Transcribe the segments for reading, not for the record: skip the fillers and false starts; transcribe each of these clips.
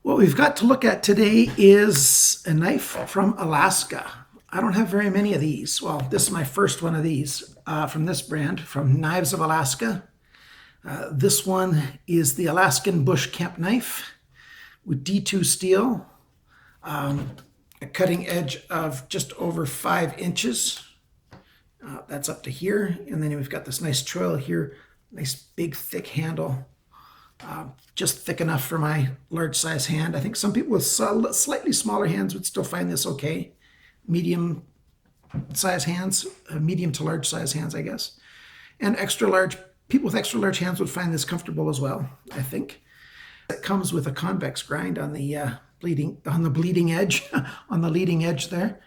What we've got to look at today is a knife from Alaska. I don't have very many of these. Well, this is my first one of these from this brand, from Knives of Alaska. This one is the Alaskan Bush Camp Knife with D2 steel, a cutting edge of just over 5 inches. That's up to here. And then we've got this nice choil here, nice big thick handle. Just thick enough for my large size hand. I think some people with slightly smaller hands would still find this okay. Medium size hands, medium to large size hands, I guess. And extra large, people with extra large hands would find this comfortable as well, I think. It comes with a convex grind on the bleeding edge, on the leading edge there.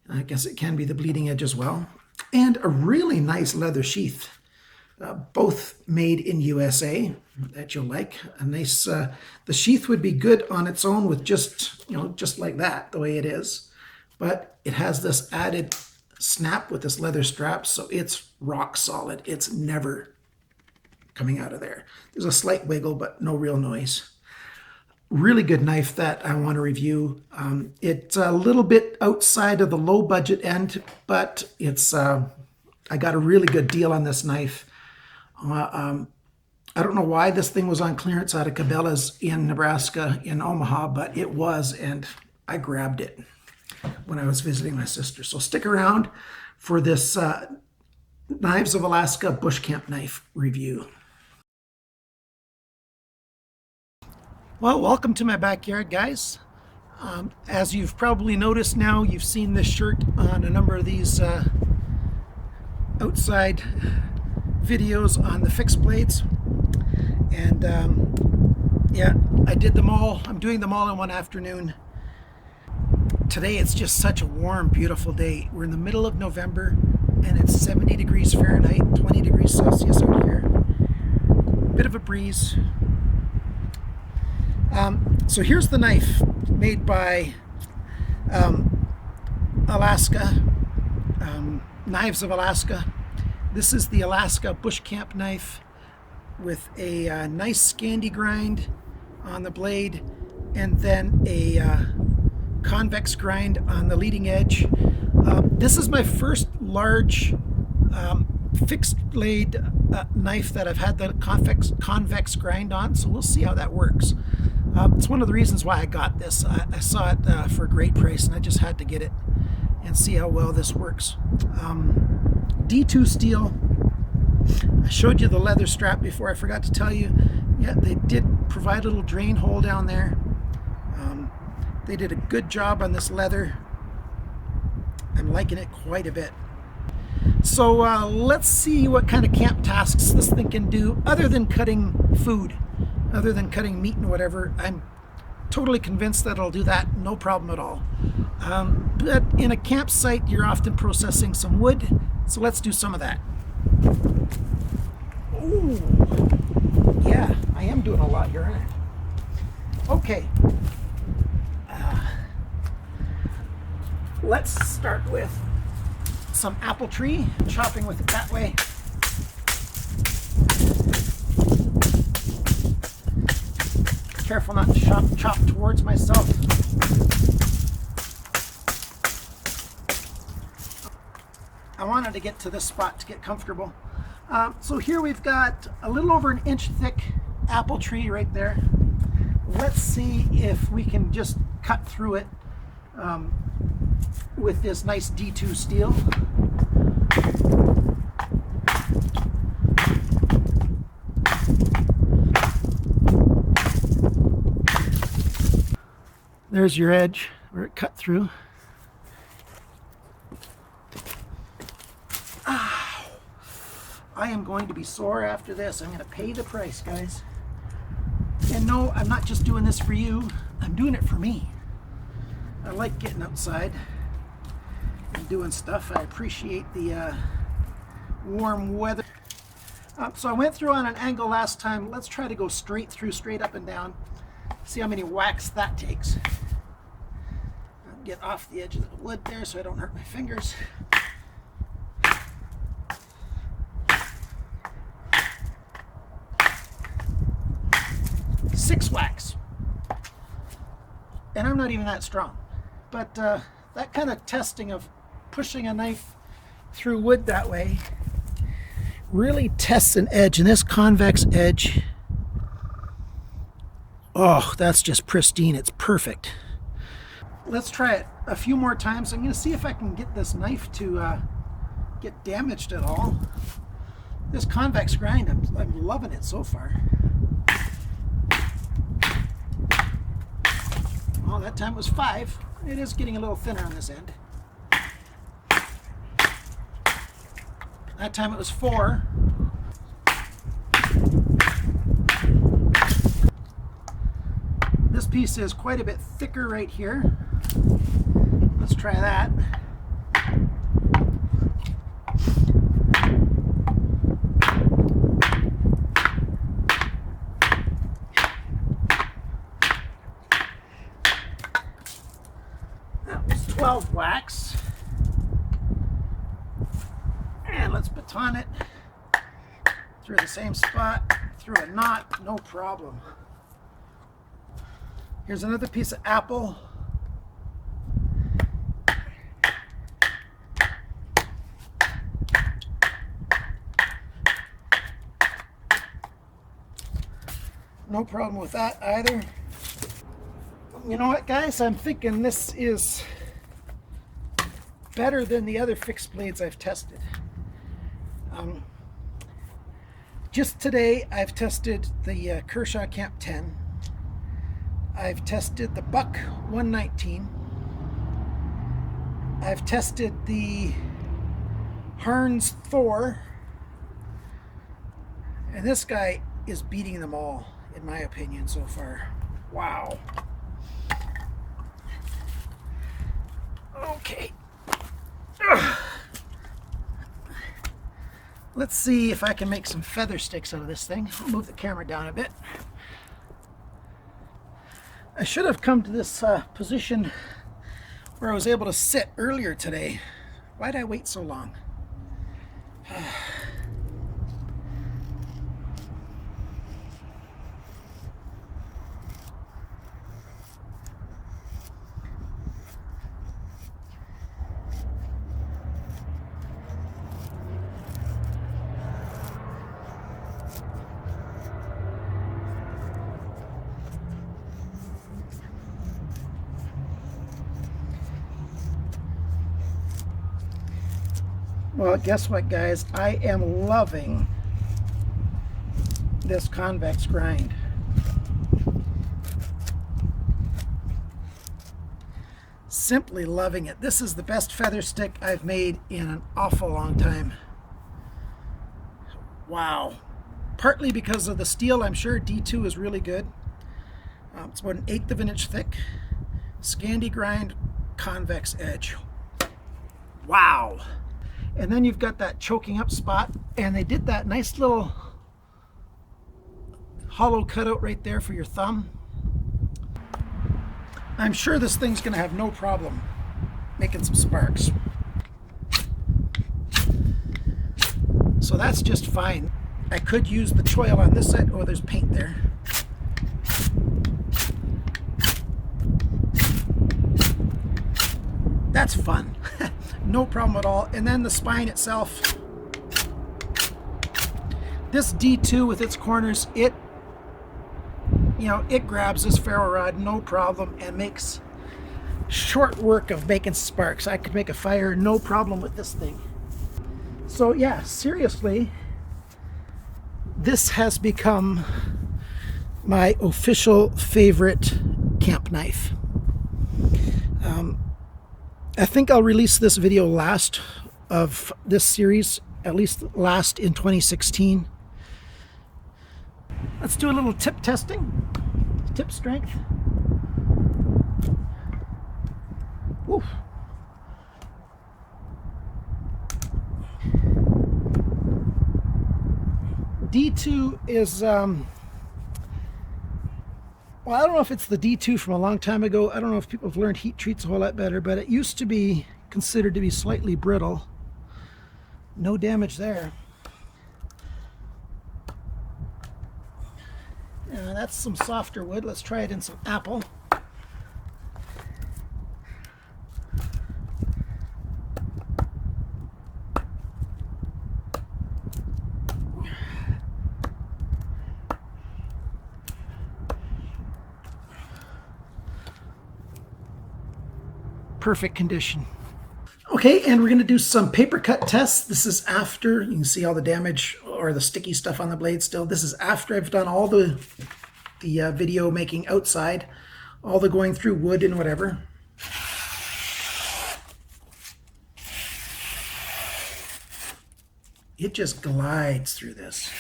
I guess it can be the bleeding edge as well. And a really nice leather sheath. Both made in USA that you'll like. A nice, the sheath would be good on its own with just like that, the way it is. But it has this added snap with this leather strap, so it's rock solid. It's never coming out of there. There's a slight wiggle, but no real noise. Really good knife that I want to review. It's a little bit outside of the low budget end, but it's I got a really good deal on this knife. I don't know why this thing was on clearance out of Cabela's in Nebraska, in Omaha, but it was, and I grabbed it when I was visiting my sister. So stick around for this Knives of Alaska Bush Camp Knife review. Well, welcome to my backyard, guys. As you've probably noticed now, you've seen this shirt on a number of these outside videos on the fixed blades, and yeah, I did them all. I'm doing them all in one afternoon. Today it's just such a warm, beautiful day. We're in the middle of November and it's 70 degrees Fahrenheit, 20 degrees Celsius out here. Bit of a breeze. So here's the knife made by Alaska, Knives of Alaska. This is the Alaska Bush Camp Knife with a nice scandi grind on the blade and then a convex grind on the leading edge. This is my first large fixed blade knife that I've had the convex grind on, so we'll see how that works. It's one of the reasons why I got this. I saw it for a great price and I just had to get it and see how well this works. D2 steel. I showed you the leather strap before. I forgot to tell you. Yeah, they did provide a little drain hole down there. They did a good job on this leather. I'm liking it quite a bit. So let's see what kind of camp tasks this thing can do other than cutting food, other than cutting meat and whatever. I'm totally convinced that it'll do that, no problem at all. But in a campsite, you're often processing some wood, so let's do some of that. Ooh, yeah, I am doing a lot here, aren't I? Okay. Let's start with some apple tree, chopping with it that way. Careful not to chop towards myself. I wanted to get to this spot to get comfortable. So here we've got a little over an inch thick apple tree right there. Let's see if we can just cut through it with this nice D2 steel. There's your edge where it cut through. Ow. I am going to be sore after this. I'm going to pay the price, guys. And no, I'm not just doing this for you. I'm doing it for me. I like getting outside and doing stuff. I appreciate the warm weather. So I went through on an angle last time. Let's try to go straight through, straight up and down. See how many whacks that takes. I'll get off the edge of the wood there so I don't hurt my fingers. Six whacks. and I'm not even that strong. But that kind of testing of pushing a knife through wood that way really tests an edge, and this convex edge, oh, that's just pristine. It's perfect. Let's try it a few more times. I'm going to see if I can get this knife to get damaged at all. This convex grind, I'm loving it so far. Oh, that time it was 5. It is getting a little thinner on this end. That time it was 4. This piece is quite a bit thicker right here. Let's try that. That was 12 wax. And let's baton it through the same spot, through a knot, no problem. Here's another piece of apple. No problem with that either. You know what, guys? I'm thinking this is better than the other fixed blades I've tested. Just today, I've tested the Kershaw Camp 10. I've tested the Buck 119. I've tested the Harns Thor. And this guy is beating them all, in my opinion, so far. Wow. Okay. Ugh. Let's see if I can make some feather sticks out of this thing. I'll move the camera down a bit. I should have come to this position where I was able to sit earlier today. Why did I wait so long? Well, guess what, guys? I am loving this convex grind. Simply loving it. This is the best feather stick I've made in an awful long time. Wow. Partly because of the steel, I'm sure D2 is really good. It's about 1/8 of an inch thick. Scandi grind, convex edge. Wow. And then you've got that choking up spot, and they did that nice little hollow cutout right there for your thumb. I'm sure this thing's going to have no problem making some sparks. So that's just fine. I could use the choil on this side. Oh, there's paint there. That's fun. No problem at all. And then the spine itself. This D2 with its corners, it grabs this ferro rod no problem and makes short work of making sparks. I could make a fire no problem with this thing. So yeah, seriously, this has become my official favorite camp knife. I think I'll release this video last of this series, at least last in 2016. Let's do a little tip testing. Tip strength. Woo. D2 is, well, I don't know if it's the D2 from a long time ago. I don't know if people have learned heat treats a whole lot better, but it used to be considered to be slightly brittle. No damage there. That's some softer wood. Let's try it in some apple. perfect condition. Okay, and we're going to do some paper cut tests. This is after, you can see all the damage or the sticky stuff on the blade still. This is after I've done all the video making outside, all the going through wood and whatever. It just glides through this.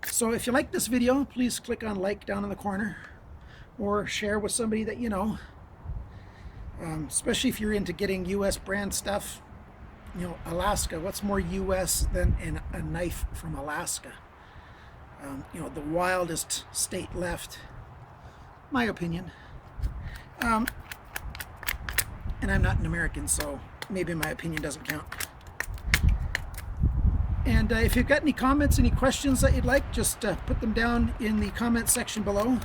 So if you like this video, please click on like down in the corner or share with somebody that you know. Especially if you're into getting US brand stuff. You know, Alaska, what's more US than a knife from Alaska? You know, the wildest state left, my opinion. And I'm not an American, so maybe my opinion doesn't count. And if you've got any comments, any questions that you'd like, just put them down in the comment section below.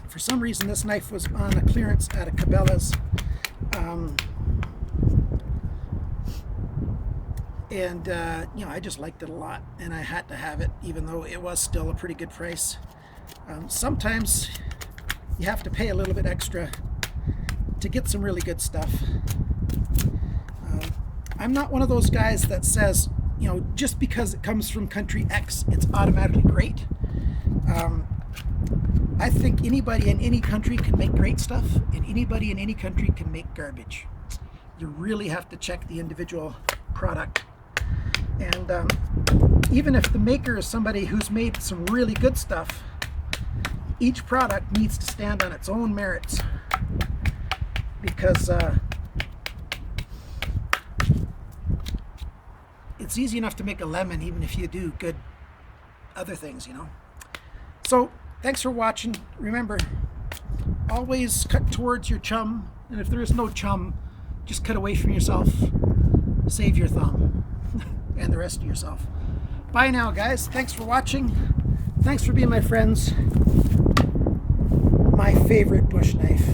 For some reason, this knife was on a clearance at a Cabela's. You know, I just liked it a lot, and I had to have it, even though it was still a pretty good price. Sometimes you have to pay a little bit extra to get some really good stuff. I'm not one of those guys that says, you know, just because it comes from country X, it's automatically great. I think anybody in any country can make great stuff, and anybody in any country can make garbage. You really have to check the individual product. And even if the maker is somebody who's made some really good stuff, each product needs to stand on its own merits. Because it's easy enough to make a lemon even if you do good other things, you know. So thanks for watching. Remember, always cut towards your chum, and if there is no chum, just cut away from yourself. Save your thumb and the rest of yourself. Bye now, guys. Thanks for watching. Thanks for being my friends. My favorite bush knife.